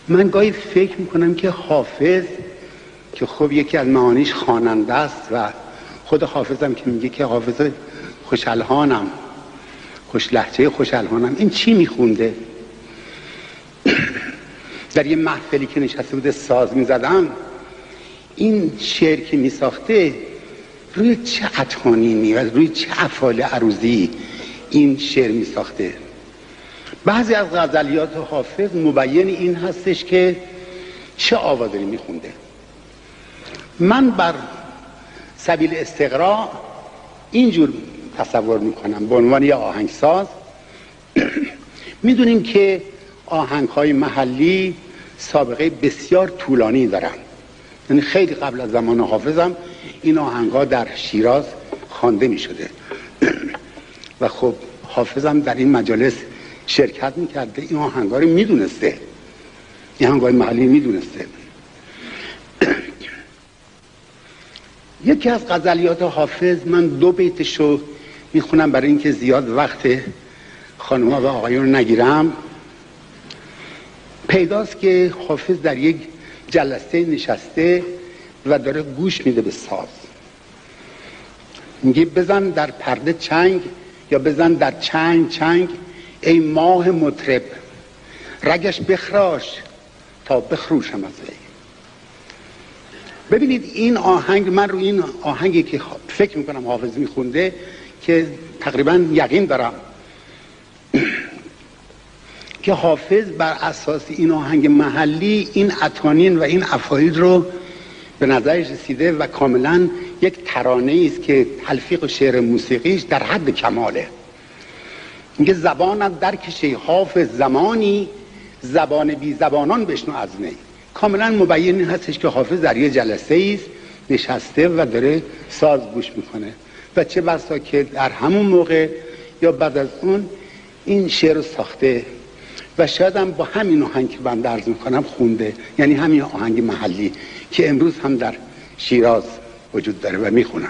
من گاهی فکر میکنم که حافظ که خب یکی از معانیش خواننده است و خود حافظم که میگه که حافظ خوشالحانم، خوش لهجه خوشالحانم، این چی میخونده؟ در یه محفلی که نشسته بوده ساز میزدم، این شعر که میساخته روی چه اطانینی و روی چه افعال عروضی این شعر میساخته. بعضی از غزلیات حافظ مبین این هستش که چه آوازی میخونده. من بر سبیل استقراء اینجور تصور میکنم به عنوان یه آهنگساز. میدونیم که آهنگ‌های محلی سابقه بسیار طولانی دارن، یعنی خیلی قبل از زمان حافظم این آهنگ‌ها در شیراز خوانده میشده و خب حافظم در این مجالس شرکت میکرده، این آهنگ‌ها رو میدونسته، این آهنگ‌های محلی میدونسته. یکی از غزلیات حافظ، من 2 بیتشو میخونم برای اینکه زیاد وقت خانم‌ها و آقایون رو نگیرم. پیداست که حافظ در یک جلسه نشسته و داره گوش میده به ساز. میگه بزن در پرده چنگ یا بزن در چنگ چنگ ای ماه مطرب، رگش بخراش تا بخروشم از وی. ببینید این آهنگ، من رو این آهنگی که فکر میکنم حافظ میخونده که تقریبا یقین دارم که حافظ بر اساس این آهنگ محلی این اطانین و این افایل رو به نظرش رسیده و کاملا یک ترانه است که تلفیق و شعر موسیقیش در حد کماله. میگه زبانت در کشه حافظ زمانی، زبان بی زبانان بشنو از نی. کاملا مبین هستش که حافظ در یه جلسه است نشسته و داره ساز گوش میکنه و چه بسا که در همون موقع یا بعد از اون این شعر رو ساخته و شاید هم با همین آهنگ که من عرض میکنم خونده، یعنی همین آهنگ محلی که امروز هم در شیراز وجود داره و میخونن.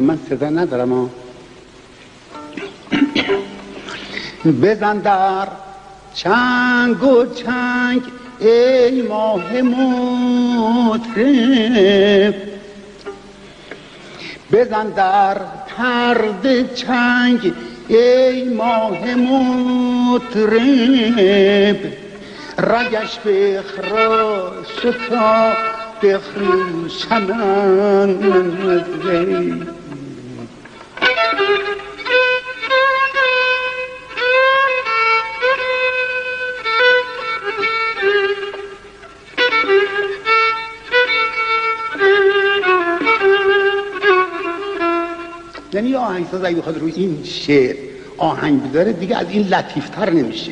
من صدا ندارم. بزن در چنگ و چنگ ای ماه مطرب، بزن در پرده چنگ ای ماه مطرب، رگش بخراش تا بخروشم از وی. یعنی آهنگساز اگه بخواد روی این شعر آهنگ بذاره دیگه از این لطیفتر نمیشه.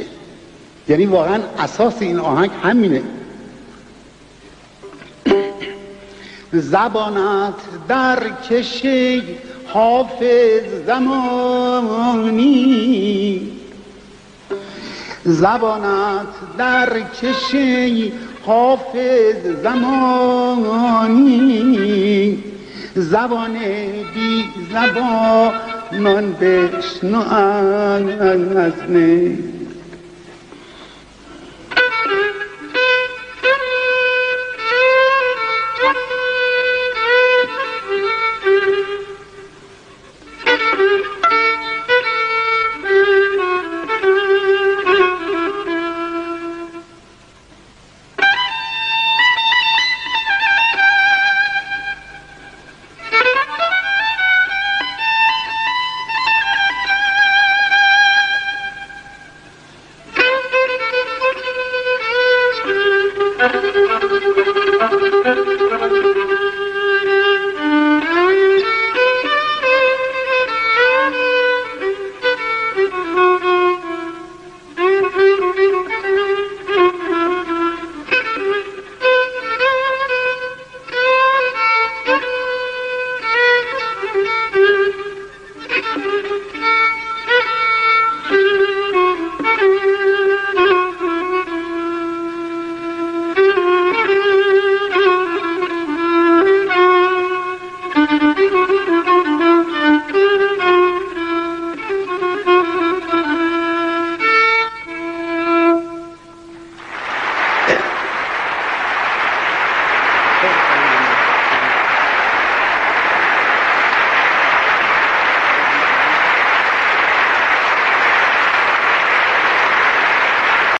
یعنی واقعا اساس این آهنگ همینه. زبانت در کشه حافظ زمانی، زبانت در کشه حافظ زمانی، زبان بی زبانان بشنو از نی.